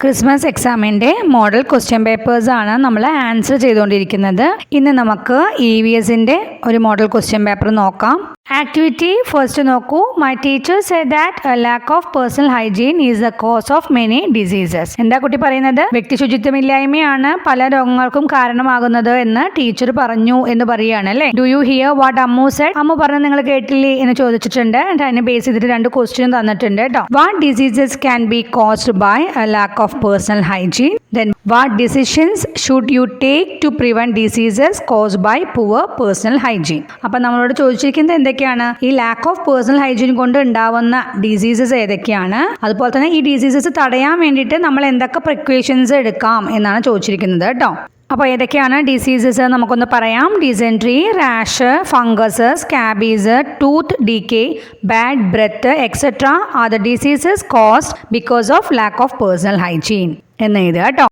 Christmas എക്സാമിൻ്റെ model question പേപ്പേഴ്സാണ് നമ്മൾ answer ചെയ്തുകൊണ്ടിരിക്കുന്നത്. ഇന്ന് നമുക്ക് EVSൻ്റെ ഒരു മോഡൽ ക്വസ്റ്റ്യൻ പേപ്പർ നോക്കാം. ആക്ടിവിറ്റി ഫസ്റ്റ് നോക്കൂ. My teacher said that A lack of personal hygiene is the cause of many diseases. എന്താ കുട്ടി പറയുന്നത്? വ്യക്തി ശുചിത്വമില്ലായ്മയാണ് പല രോഗങ്ങൾക്കും കാരണമാകുന്നത് എന്ന് ടീച്ചർ പറഞ്ഞു എന്ന് പറയുകയാണ് അല്ലേ. Do you hear what Ammu said? Ammu പറഞ്ഞത് നിങ്ങൾ കേട്ടില്ലേ എന്ന് ചോദിച്ചിട്ടുണ്ട്. അതിനെ ബേസ് ചെയ്തിട്ട് 2 ക്വസ്റ്റ്യൻ തന്നിട്ടുണ്ട് കേട്ടോ. What diseases can be caused by a lack of personal hygiene? Then what decisions should you take to prevent diseases caused by poor personal hygiene? അപ്പം നമ്മളോട് ചോദിച്ചിരിക്കുന്നത് എന്തൊക്കെയാണ്? ഈ ലാക്ക് ഓഫ് പേഴ്സണൽ ഹൈജീൻ കൊണ്ട് ഉണ്ടാവുന്ന ഡിസീസസ് ഏതൊക്കെയാണ്, അതുപോലെ തന്നെ ഈ ഡിസീസസ് തടയാൻ വേണ്ടിയിട്ട് നമ്മൾ എന്തൊക്കെ പ്രിക്കോഷൻസ് എടുക്കാം എന്നാണ് ചോദിച്ചിരിക്കുന്നത് കേട്ടോ. അപ്പോൾ ഏതൊക്കെയാണ് ഡിസീസസ് നമുക്കൊന്ന് പറയാം. Dysentery, rash, fungus, scabies, tooth decay, bad breath etcetera are the diseases caused because of lack of personal hygiene എന്ന് എഴുതുക കേട്ടോ.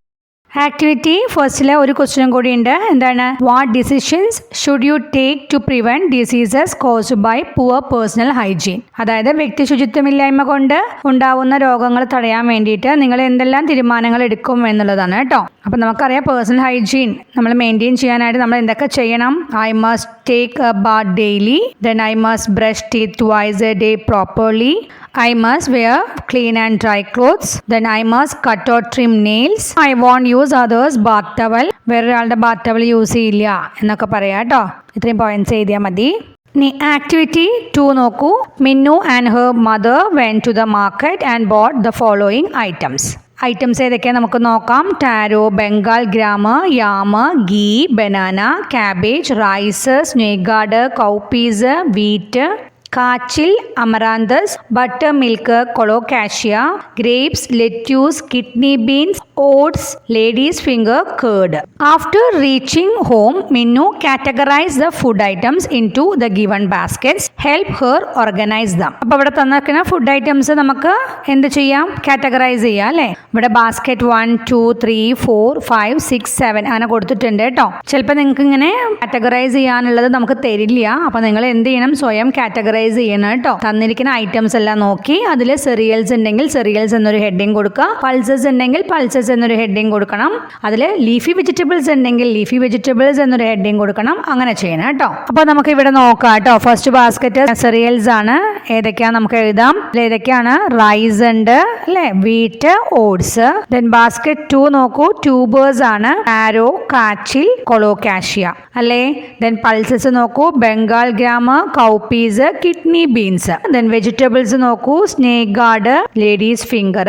ആക്ടിവിറ്റി ഫസ്റ്റിലെ ഒരു ക്വസ്റ്റ്യൻ കൂടി ഉണ്ട്. എന്താണ്? What decisions should you take to prevent diseases caused by poor personal hygiene? അതായത് വ്യക്തി ശുചിത്വമില്ലായ്മ കൊണ്ട് ഉണ്ടാവുന്ന രോഗങ്ങൾ തടയാൻ വേണ്ടിയിട്ട് നിങ്ങൾ എന്തെല്ലാം തീരുമാനങ്ങൾ എടുക്കും എന്നുള്ളതാണ് കേട്ടോ. അപ്പം നമുക്കറിയാം പേഴ്സണൽ ഹൈജീൻ നമ്മൾ മെയിൻറ്റെയിൻ ചെയ്യാനായിട്ട് നമ്മൾ എന്തൊക്കെ ചെയ്യണം. I must take a bath daily, then I must brush teeth twice A day properly, I must wear clean and dry clothes, then I must cut or trim nails, I won't use others bath towel, വേറൊരാളുടെ Baat towel use ചെയ്യില്ല എന്നൊക്കെ പറയാം കേട്ടോ. ഇത്രയും points എഴുതിയാൽ മതി. ഇനി activity 2 നോക്കൂ. Minnu and her mother went to the market and bought the following items. Items ഏതൊക്കെയാണ് നമുക്ക് നോക്കാം. Taro, Bengal gram, yam, ghee, banana, cabbage, rice, snake gourd, cowpeas, wheat, കാച്ചിൽ, amaranthus, buttermilk, colocasia, grapes, lettuce, kidney beans, oats, ladies finger, curd. After reaching home Minnu categorise the food items into the given baskets. Help her organise them. അപ്പോൾ ഇവിടെ തന്നിരിക്കുന്ന food items നമുക്ക് എന്ത് ചെയ്യാം? Categorise ചെയ്യാം അല്ലേ. ഇവിടെ basket 1, 2, 3, 4, 5, 6, 7 അങ്ങനെ കൊടുത്തിട്ടുണ്ട് കേട്ടോ. ചിലപ്പോൾ നിങ്ങൾക്ക് ഇങ്ങനെ കാറ്റഗറൈസ് ചെയ്യാനുള്ളത് നമുക്ക് തരില്ല. അപ്പോൾ നിങ്ങൾ എന്ത് ചെയ്യണം? സ്വയം കാറ്റഗറൈസ് ചെയ്യണം കേട്ടോ. തന്നിരിക്കുന്ന ഐറ്റംസ് എല്ലാം നോക്കി അതിൽ സെറിയൽസ് ഉണ്ടെങ്കിൽ സെറിയൽസ് എന്നൊരു ഹെഡിങ് കൊടുക്കുക, പൾസസ് ഉണ്ടെങ്കിൽ പൾസസ് എന്നൊരു ഹെഡിങ് കൊടുക്കണം, അതിൽ ലീഫി വെജിറ്റബിൾസ് ഉണ്ടെങ്കിൽ ലീഫി വെജിറ്റബിൾസ് എന്നൊരു ഹെഡിങ് കൊടുക്കണം. അങ്ങനെ ചെയ്യണം കേട്ടോ. അപ്പോൾ നമുക്ക് ഇവിടെ നോക്കാം കേട്ടോ. ഫസ്റ്റ് ബാസ്ക്കറ്റ് സെറിയൽസ് ആണ്. ഏതൊക്കെയാണ് നമുക്ക് എഴുതാം. ഏതൊക്കെയാണ്? റൈസ് ഉണ്ട് അല്ലേ, വീറ്റ്, ഓട്സ്. ദെൻ ബാസ്ക്കറ്റ് 2 നോക്കൂ. ട്യൂബേഴ്സ് ആണ്. ആരോ, കാച്ചിൽ, കൊളോകാഷ്യ അല്ലേ. ദെൻ പൾസസ് നോക്കൂ. Bengal gram, cowpeas, kidney beans. Then vegetables നോക്കൂ. Snake gourd, ladies finger.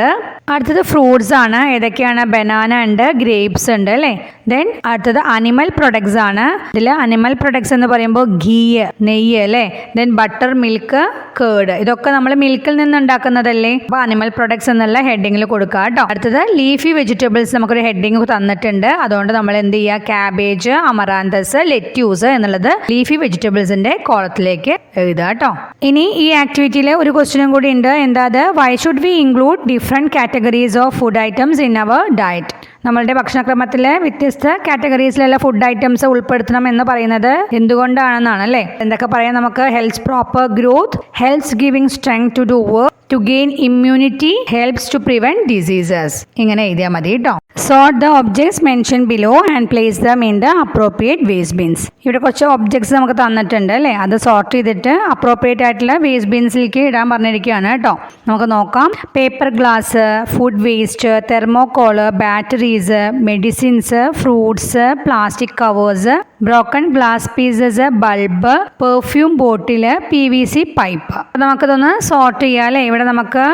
അടുത്തത് ഫ്രൂട്ട്സ് ആണ്. ഏതൊക്കെയാണ്? ബനാന ഉണ്ട്, ഗ്രേപ്സ് ഉണ്ട് അല്ലേ. ദെൻ അടുത്തത് അനിമൽ പ്രൊഡക്ട്സ് ആണ്. ഇതിൽ അനിമൽ പ്രൊഡക്ട്സ് എന്ന് പറയുമ്പോൾ ഗീ, നെയ്യ് അല്ലേ. Then butter milk, curd. ഇതൊക്കെ നമ്മൾ മിൽക്കിൽ നിന്ന് ഉണ്ടാക്കുന്നതല്ലേ. അപ്പോൾ അനിമൽ പ്രൊഡക്ട്സ് എന്നുള്ള ഹെഡിങ്ങിൽ കൊടുക്കുക കേട്ടോ. അടുത്തത് ലീഫി വെജിറ്റബിൾസ് നമുക്കൊരു ഹെഡിങ് തന്നിട്ടുണ്ട്. അതുകൊണ്ട് നമ്മൾ എന്ത് ചെയ്യുക? കാബേജ്, അമറാന്തസ്, ലെറ്റ്യൂസ് എന്നുള്ളത് ലീഫി വെജിറ്റബിൾസിന്റെ കോളത്തിലേക്ക് എഴുതുക കേട്ടോ. ഇനി ഈ ആക്ടിവിറ്റിയിൽ ഒരു ക്വസ്റ്റ്യനും കൂടി ഉണ്ട്. എന്താ അത്? Why should we include different categories of food items in our diet? നമ്മളുടെ ഭക്ഷണക്രമത്തിലെ വ്യത്യസ്ത കാറ്റഗറീസിലുള്ള ഫുഡ് ഐറ്റംസ് ഉൾപ്പെടുത്തണം എന്ന് പറയുന്നത് എന്തുകൊണ്ടാണെന്നാണ് അല്ലേ. എന്തൊക്കെ പറയാം നമുക്ക്? Helps proper growth, helps giving strength to do work, to gain immunity, helps to prevent diseases. ഇങ്ങനെ എഴുതിയാൽ മതി കേട്ടോ. Sort the objects mention below and place them in the appropriate waste bins. ഇവിടെ കുറച്ച് ഒബ്ജക്ട്സ് നമുക്ക് തന്നിട്ടുണ്ട് അല്ലേ. അത് സോർട്ട് ചെയ്തിട്ട് അപ്രോപ്രിയേറ്റ് ആയിട്ടുള്ള വേസ്റ്റ് ബിൻസിലേക്ക് ഇടാൻ പറഞ്ഞിരിക്കുകയാണ് കേട്ടോ. നമുക്ക് നോക്കാം. Paper glass, food waste, thermocol, batteries, medicines, fruits, plastic covers, broken glass pieces, bulb, perfume bottle, PVC pipe. നമുക്കിതൊന്ന് സോർട്ട് ചെയ്യാം അല്ലേ. ഇവിടെ നമുക്ക്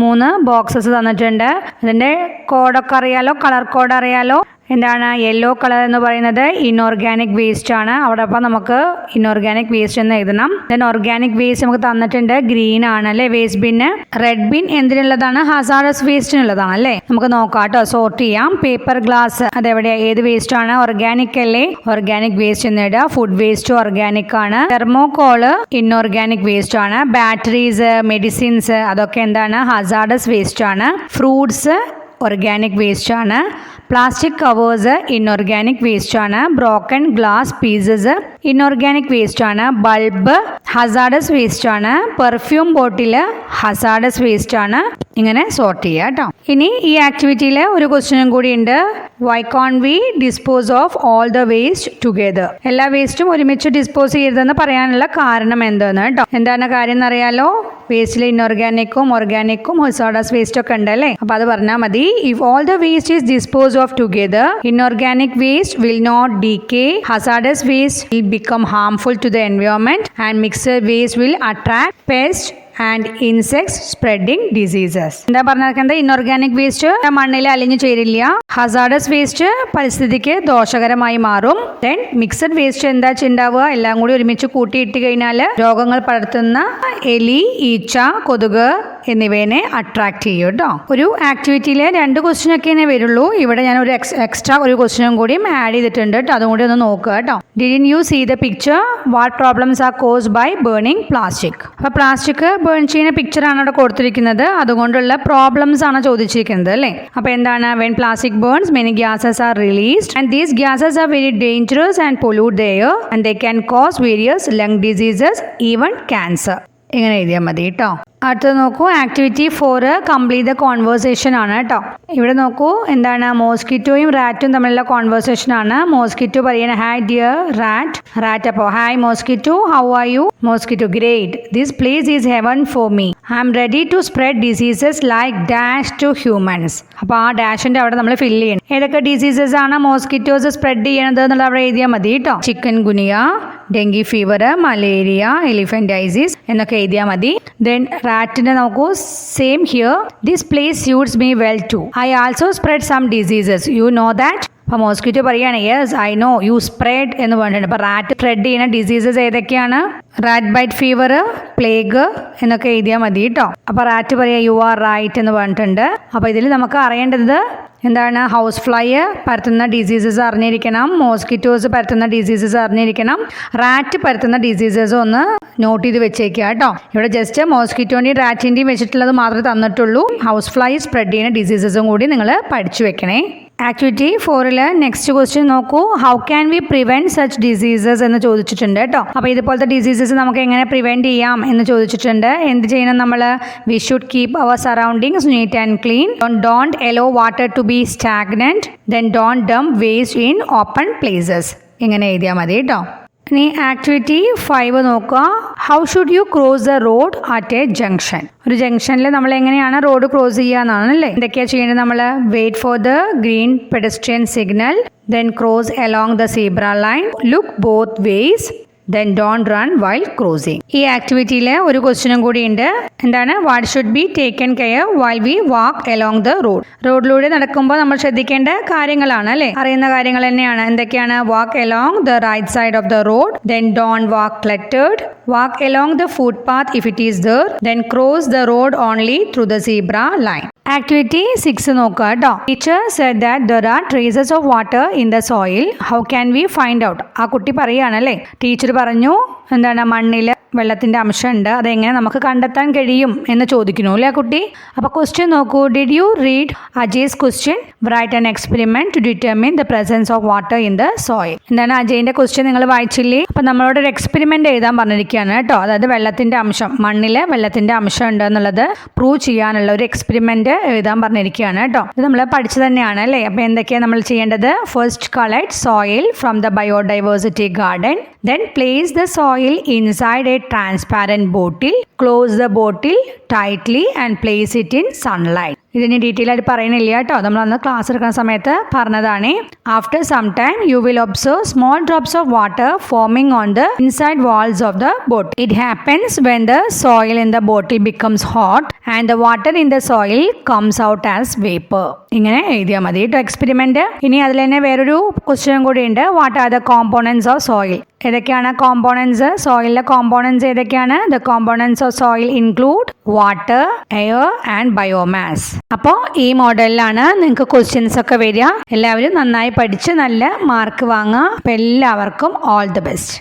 3 ബോക്സസ് തന്നിട്ടുണ്ട്. അതിൻ്റെ കോഡൊക്കെ അറിയാലോ, കളർ കോഡ് അറിയാലോ. എന്താണ്? യെല്ലോ കളർ എന്ന് പറയുന്നത് ഇൻഓർഗാനിക് വേസ്റ്റ് ആണ്. അവിടെ അപ്പം നമുക്ക് ഇൻഓർഗാനിക് വേസ്റ്റ് എന്ന് എഴുതണം. ദെൻ ഓർഗാനിക് വേസ്റ്റ് നമുക്ക് തന്നിട്ടുണ്ട്. ഗ്രീൻ ആണ് അല്ലേ വേസ്റ്റ് ബിന്ന്. റെഡ് ബിൻ എന്തിനുള്ളതാണ്? ഹസാർഡസ് വേസ്റ്റിനുള്ളതാണ് അല്ലേ. നമുക്ക് നോക്കാം കേട്ടോ. സോർട്ട് ചെയ്യാം. പേപ്പർ ഗ്ലാസ് അതെവിടെയാ? ഏത് വേസ്റ്റ് ആണ്? ഓർഗാനിക് അല്ലേ. ഓർഗാനിക് വേസ്റ്റ് എന്ന് ഇടുക. ഫുഡ് വേസ്റ്റ് ഓർഗാനിക് ആണ്. തെർമോകോള് ഇൻഓർഗാനിക് വേസ്റ്റ് ആണ്. ബാറ്ററീസ്, മെഡിസിൻസ് അതൊക്കെ എന്താണ്? ഹസാർഡസ് വേസ്റ്റ് ആണ്. ഫ്രൂട്ട്സ് ഓർഗാനിക് വേസ്റ്റ് ആണ്. പ്ലാസ്റ്റിക് കവേഴ്സ് ഇൻഓർഗാനിക് വേസ്റ്റ് ആണ്. Broken glass pieces inorganic waste ആണ്. ബൾബ് ഹസാർഡസ് വേസ്റ്റ് ആണ്. പെർഫ്യൂം ബോട്ടിൽ ഹസാർഡസ് വേസ്റ്റ് ആണ്. ഇങ്ങനെ സോർട്ട് ചെയ്യുക കേട്ടോ. ഇനി ഈ ആക്ടിവിറ്റിയിൽ ഒരു ക്വസ്റ്റ്യനും കൂടി ഉണ്ട്. Why can't we dispose of all the waste together? എല്ലാ വേസ്റ്റും ഒരുമിച്ച് ഡിസ്പോസ് ചെയ്യരുതെന്ന് പറയാനുള്ള കാരണം എന്തെന്ന് കേട്ടോ. എന്താണ് കാര്യം എന്നറിയാലോ? വേസ്റ്റിൽ ഇൻഓർഗാനിക്കും ഓർഗാനിക്കും ഹസാർഡസ് വേസ്റ്റ് ഒക്കെ ഉണ്ട് അല്ലേ? അപ്പൊ അത് പറഞ്ഞാൽ മതി. If all the waste is dispose of together, inorganic waste will not decay, hazardous waste will become harmful to the environment and mixed waste will attract pest and insects spreading diseases. എന്താ പറഞ്ഞത്? Inorganic waste മണ്ണിൽ അലിഞ്ഞു ചേരില്ല. Hazardous waste പരിസ്ഥിതിക്ക് ദോഷകരമായി മാറും. Then mixed waste എന്താ ഉണ്ടാവുക? എല്ലാം കൂടി ഒരുമിച്ച് കൂട്ടിയിട്ട് കഴിഞ്ഞാൽ രോഗങ്ങൾ പടർത്തുന്ന എലി, ഈച്ച, കൊതുക് എന്നിവയെ അട്രാക്ട് ചെയ്യും കേട്ടോ. ഒരു ആക്ടിവിറ്റിയിൽ 2 ക്വസ്റ്റ്യൻ ഒക്കെ വരുള്ളൂ. ഇവിടെ ഞാൻ ഒരു എക്സ്ട്രാ ഒരു ക്വസ്റ്റ്യനും കൂടി ആഡ് ചെയ്തിട്ടുണ്ട് കേട്ടോ. അതും കൂടി ഒന്ന് നോക്കുക കേട്ടോ. Didn't you see the picture? What problems are caused by burning plastic? അപ്പൊ പ്ലാസ്റ്റിക് ബേൺ ചെയ്യുന്ന പിക്ചറാണ് അവിടെ കൊടുത്തിരിക്കുന്നത്. അതുകൊണ്ടുള്ള പ്രോബ്ലംസ് ആണ് ചോദിച്ചിരിക്കുന്നത് അല്ലേ? അപ്പൊ എന്താണ്? When plastic burns many gases R released and these gases are very dangerous and pollute the air and they can cos various lung diseases, even cancer. ഇങ്ങനെ എഴുതിയാൽ മതി കേട്ടോ. അടുത്തത് നോക്കൂ, ആക്ടിവിറ്റി 4 കംപ്ലീറ്റ് ദ കോൺവേഴ്സേഷൻ ആണ് കേട്ടോ. ഇവിടെ നോക്കൂ, എന്താണ്? മോസ്കിറ്റോയും റാറ്റും തമ്മിലുള്ള കോൺവേഴ്സേഷൻ ആണ്. മോസ്കിറ്റോ പറയണ ഹായ് ഡിയർ റാറ്റ്. റാറ്റ് അപ്പോൾ hi mosquito, how are you? Mosquito great. This place is heaven for me. I am ready to spread diseases like dash to humans. അപ്പോൾ ആ ഡാഷിന്റെ അവിടെ നമ്മൾ ഫില്ല് ചെയ്യണം. ഏതൊക്കെ ഡിസീസസ് ആണ് മോസ്കിറ്റോസ് സ്പ്രെഡ് ചെയ്യണത് എന്നുള്ളത് അവിടെ എഴുതിയാൽ മതി കേട്ടോ. Chikungunya, dengue fever, malaria, elephantiasis എന്നൊക്കെ എഴുതിയാൽ മതി. ദെൻ റാറ്റിന്റെ നോക്കൂ, same here. This place suits me well too. I also spread some diseases, you know that. അപ്പോൾ മോസ്കിറ്റോ പറയുകയാണ് yes I know you spread എന്ന് പറഞ്ഞിട്ടുണ്ട്. അപ്പോൾ റാറ്റ് സ്പ്രെഡ് ചെയ്യുന്ന ഡിസീസസ് ഏതൊക്കെയാണ്? റാറ്റ് ബൈറ്റ് ഫീവർ, പ്ലേഗ് എന്നൊക്കെ എഴുതിയാൽ മതി കേട്ടോ. അപ്പോൾ റാറ്റ് പറയുക യു ആർ റൈറ്റ് എന്ന് പറഞ്ഞിട്ടുണ്ട്. അപ്പോൾ ഇതിൽ നമുക്ക് അറിയേണ്ടത് എന്താണ്? ഹൗസ് ഫ്ലൈ പരത്തുന്ന ഡിസീസസ് അറിഞ്ഞിരിക്കണം, മോസ്കിറ്റോസ് പരത്തുന്ന ഡിസീസസ് അറിഞ്ഞിരിക്കണം, റാറ്റ് പരത്തുന്ന ഡിസീസസ് ഒന്ന് നോട്ട് ചെയ്ത് വെച്ചേക്കുക കേട്ടോ. ഇവിടെ ജസ്റ്റ് മോസ്കിറ്റോൻ്റെയും റാറ്റിൻ്റെയും വെച്ചിട്ടുള്ളത് മാത്രമേ തന്നിട്ടുള്ളൂ. ഹൗസ് ഫ്ലൈ സ്പ്രെഡ് ചെയ്യുന്ന ഡിസീസസും കൂടി നിങ്ങൾ പഠിച്ചു വെക്കണേ. ആക്ടിവിറ്റി 4 നെക്സ്റ്റ് ക്വസ്റ്റ്യൻ നോക്കൂ, how can we prevent such diseases എന്ന് ചോദിച്ചിട്ടുണ്ട് കേട്ടോ. അപ്പോൾ ഇതുപോലത്തെ ഡിസീസസ് നമുക്ക് എങ്ങനെ പ്രിവെന്റ് ചെയ്യാം എന്ന് ചോദിച്ചിട്ടുണ്ട്. എന്ത് ചെയ്യണം നമ്മൾ? We should keep our surroundings neat and clean. Don't allow water to be stagnant. Then don't dump waste in open places. ഇങ്ങനെ എഴുതിയാൽ മതി കേട്ടോ. ഇനി ആക്ടിവിറ്റി 5 നോക്കുക, how should you cross the road at a junction? ഒരു ജംഗ്ഷനിൽ നമ്മൾ എങ്ങനെയാണ് റോഡ് ക്രോസ് ചെയ്യുക എന്നാണ് അല്ലേ? എന്തൊക്കെയാണ് ചെയ്യേണ്ടത് നമ്മൾ? Wait for the green pedestrian signal, then cross along the zebra line, look both ways, then don't run while crossing. ഈ ആക്ടിവിറ്റിയിൽ ഒരു ക്വസ്റ്റ്യനും കൂടി ഉണ്ട്. എന്താണ്? What should be taken care while we walk along the road? റോഡിലൂടെ നടക്കുമ്പോൾ നമ്മൾ ശ്രദ്ധിക്കേണ്ട കാര്യങ്ങളാണ് അല്ലേ? അറിയുന്ന കാര്യങ്ങൾ തന്നെയാണ്. എന്തൊക്കെയാണ്? Walk along the right side of the road, then don't walk cluttered, walk along the footpath if it is there, then cross the road only through the zebra line. Activity 6 നോക്കുക കേട്ടോ. Teacher said that there are traces of water in the soil. How can we find out? ആ കുട്ടി പറയുകയാണല്ലേ. Teacher പറഞ്ഞു എന്താണ്? മണ്ണിൽ വെള്ളത്തിന്റെ അംശം ഉണ്ട്, അതെങ്ങനെ നമുക്ക് കണ്ടെത്താൻ കഴിയും എന്ന് ചോദിക്കുന്നു അല്ലേ ആ കുട്ടി. അപ്പോൾ ക്വസ്റ്റ്യൻ നോക്കൂ, did you read Ajay's question? Write an experiment to determine the presence of water in the soil. എന്താണ് അജയിന്റെ ക്വസ്റ്റ്യൻ നിങ്ങൾ വായിച്ചില്ലേ? അപ്പോൾ നമ്മളോട് ഒരു എക്സ്പെരിമെന്റ് എഴുതാൻ പറഞ്ഞിരിക്കുകയാണ് കേട്ടോ. അതായത് വെള്ളത്തിന്റെ അംശം, മണ്ണിൽ വെള്ളത്തിന്റെ അംശം ഉണ്ട് എന്നുള്ളത് പ്രൂവ് ചെയ്യാനുള്ള ഒരു എക്സ്പെരിമെന്റ് എഴുതാൻ പറഞ്ഞിരിക്കുകയാണ് കേട്ടോ. ഇത് നമ്മൾ പഠിച്ചു തന്നെയാണ് അല്ലേ? അപ്പോൾ എന്തൊക്കെയാണ് നമ്മൾ ചെയ്യേണ്ടത്? First collect soil from the biodiversity garden, then place the soil inside a transparent bottle, close the bottle tightly and place it in sunlight. ഇതിന് ഡീറ്റെയിൽ ആയിട്ട് പറയുന്നില്ല കേട്ടോ, നമ്മൾ അന്ന് ക്ലാസ് എടുക്കുന്ന സമയത്ത് പറഞ്ഞതാണ്. After some time you will observe small drops of water forming on the inside walls of the bottle. It happens when the soil in the bottle becomes hot and the water in the soil comes out as vapour. ഇങ്ങനെ എഴുതിയാൽ മതി കേട്ടോ experiment. ഇനി അതിൽ തന്നെ വേറൊരു question കൂടി ഉണ്ട്. What are the components of soil? ഏതൊക്കെയാണ് കോമ്പോണൻസ്? സോയിലിലെ കോമ്പോണൻസ് ഏതൊക്കെയാണ്? The components of soil include water, air and biomass. അപ്പോൾ ഈ മോഡലിലാണ് നിങ്ങൾക്ക് ക്വസ്റ്റ്യൻസ് ഒക്കെ വരിക. എല്ലാവരും നന്നായി പഠിച്ച് നല്ല മാർക്ക് വാങ്ങുക. അപ്പോൾ എല്ലാവർക്കും ഓൾ ദി ബെസ്റ്റ്.